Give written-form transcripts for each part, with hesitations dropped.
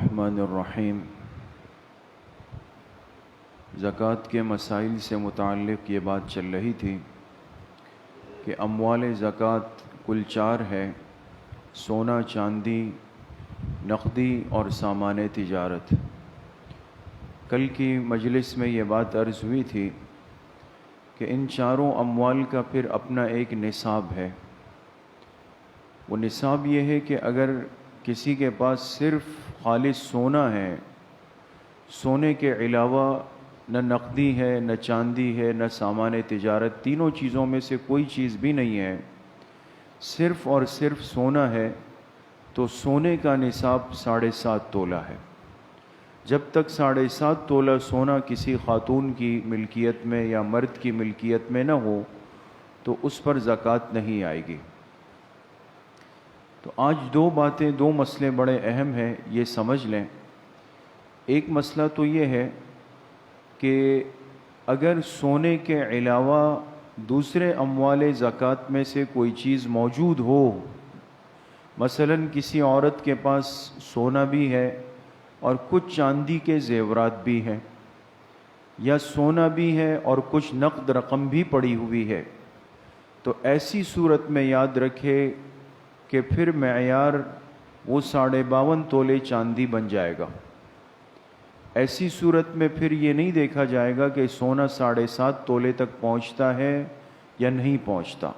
الرحمن الرحیم۔ زکوٰۃ کے مسائل سے متعلق یہ بات چل رہی تھی کہ اموال زکوٰۃ کل 4 ہے: سونا، چاندی، نقدی اور سامان تجارت۔ کل کی مجلس میں یہ بات عرض ہوئی تھی کہ ان چاروں اموال کا پھر اپنا ایک نصاب ہے۔ وہ نصاب یہ ہے کہ اگر کسی کے پاس صرف خالص سونا ہے، سونے کے علاوہ نہ نقدی ہے، نہ چاندی ہے، نہ سامان تجارت، تینوں چیزوں میں سے کوئی چیز بھی نہیں ہے، صرف اور صرف سونا ہے، تو سونے کا نصاب 7.5 تولہ ہے۔ جب تک 7.5 تولہ سونا کسی خاتون کی ملکیت میں یا مرد کی ملکیت میں نہ ہو تو اس پر زکوٰۃ نہیں آئے گی۔ تو آج دو مسئلے بڑے اہم ہیں، یہ سمجھ لیں۔ ایک مسئلہ تو یہ ہے کہ اگر سونے کے علاوہ دوسرے اموال زکوٰۃ میں سے کوئی چیز موجود ہو، مثلا کسی عورت کے پاس سونا بھی ہے اور کچھ چاندی کے زیورات بھی ہیں، یا سونا بھی ہے اور کچھ نقد رقم بھی پڑی ہوئی ہے، تو ایسی صورت میں یاد رکھے کہ پھر معیار وہ 52.5 تولے چاندی بن جائے گا۔ ایسی صورت میں پھر یہ نہیں دیکھا جائے گا کہ سونا 7.5 تولے تک پہنچتا ہے یا نہیں پہنچتا،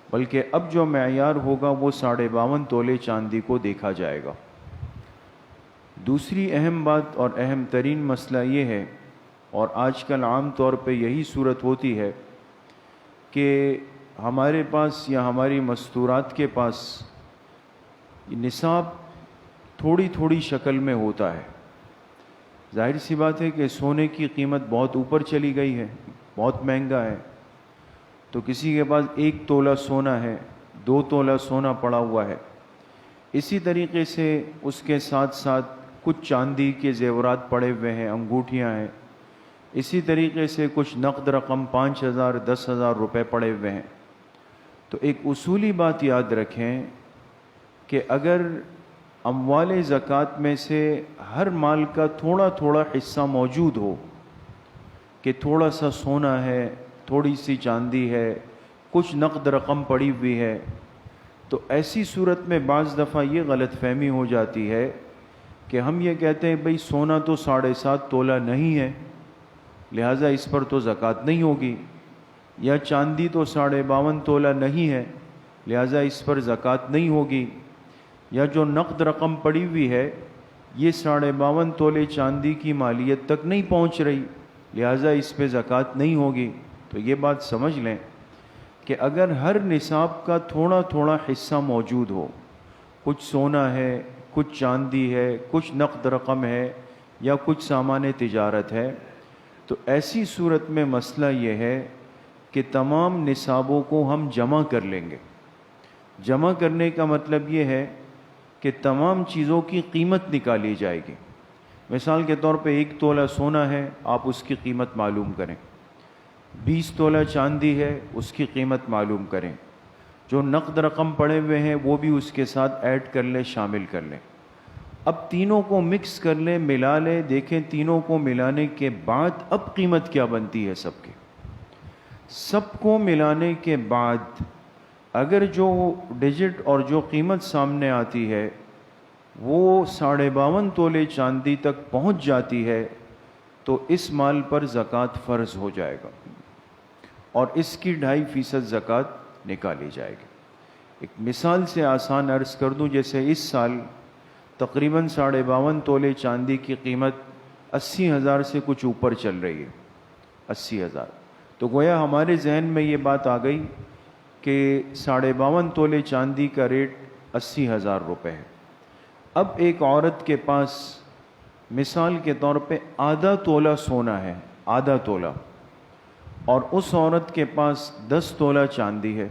بلکہ اب جو معیار ہوگا وہ 52.5 تولے چاندی کو دیکھا جائے گا۔ دوسری اہم بات اور اہم ترین مسئلہ یہ ہے، اور آج کل عام طور پہ یہی صورت ہوتی ہے، کہ ہمارے پاس یا ہماری مستورات کے پاس نصاب تھوڑی تھوڑی شکل میں ہوتا ہے۔ ظاہر سی بات ہے کہ سونے کی قیمت بہت اوپر چلی گئی ہے، بہت مہنگا ہے، تو کسی کے پاس 1 تولہ سونا ہے، 2 تولہ سونا پڑا ہوا ہے۔ اسی طریقے سے اس کے ساتھ ساتھ کچھ چاندی کے زیورات پڑے ہوئے ہیں، انگوٹھیاں ہیں، اسی طریقے سے کچھ نقد رقم 5,000 10,000 روپے پڑے ہوئے ہیں۔ تو ایک اصولی بات یاد رکھیں کہ اگر اموال زکوٰۃ میں سے ہر مال کا تھوڑا تھوڑا حصہ موجود ہو، کہ تھوڑا سا سونا ہے، تھوڑی سی چاندی ہے، کچھ نقد رقم پڑی ہوئی ہے، تو ایسی صورت میں بعض دفعہ یہ غلط فہمی ہو جاتی ہے کہ ہم یہ کہتے ہیں بھئی سونا تو 7.5 تولہ نہیں ہے، لہٰذا اس پر تو زکوٰۃ نہیں ہوگی، یا چاندی تو 52.5 تولہ نہیں ہے، لہٰذا اس پر زکوٰۃ نہیں ہوگی، یا جو نقد رقم پڑی ہوئی ہے یہ 52.5 تولے چاندی کی مالیت تک نہیں پہنچ رہی، لہٰذا اس پہ زکوٰۃ نہیں ہوگی۔ تو یہ بات سمجھ لیں کہ اگر ہر نصاب کا تھوڑا تھوڑا حصہ موجود ہو، کچھ سونا ہے، کچھ چاندی ہے، کچھ نقد رقم ہے، یا کچھ سامان تجارت ہے، تو ایسی صورت میں مسئلہ یہ ہے کہ تمام نصابوں کو ہم جمع کر لیں گے۔ جمع کرنے کا مطلب یہ ہے کہ تمام چیزوں کی قیمت نکالی جائے گی۔ مثال کے طور پہ 1 تولہ سونا ہے، آپ اس کی قیمت معلوم کریں، 20 تولہ چاندی ہے، اس کی قیمت معلوم کریں، جو نقد رقم پڑے ہوئے ہیں وہ بھی اس کے ساتھ ایڈ کر لیں، شامل کر لیں۔ اب تینوں کو مکس کر لیں، ملا لیں، دیکھیں تینوں کو ملانے کے بعد اب قیمت کیا بنتی ہے سب کی۔ سب کو ملانے کے بعد اگر جو ڈیجٹ اور جو قیمت سامنے آتی ہے وہ 52.5 تولے چاندی تک پہنچ جاتی ہے تو اس مال پر زکوٰۃ فرض ہو جائے گا، اور اس کی 2.5% زکوٰۃ نکالی جائے گی۔ ایک مثال سے آسان عرض کر دوں، جیسے اس سال تقریباً 52.5 تولے چاندی کی قیمت 80,000 سے کچھ اوپر چل رہی ہے، 80,000، تو گویا ہمارے ذہن میں یہ بات آ گئی کہ 52.5 تولے چاندی کا ریٹ 80,000 روپے ہے۔ اب ایک عورت کے پاس مثال کے طور پہ آدھا تولہ سونا ہے، آدھا تولہ، اور اس عورت کے پاس 10 تولہ چاندی ہے،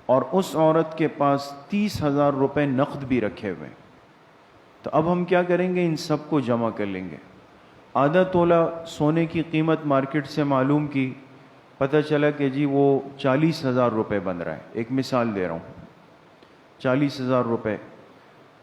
اور اس عورت کے پاس 30,000 روپے نقد بھی رکھے ہوئے ہیں، تو اب ہم کیا کریں گے؟ ان سب کو جمع کر لیں گے۔ آدھا تولہ سونے کی قیمت مارکیٹ سے معلوم کی، پتہ چلا کہ جی وہ 40,000 روپے بن رہا ہے، ایک مثال دے رہا ہوں، 40,000 روپے۔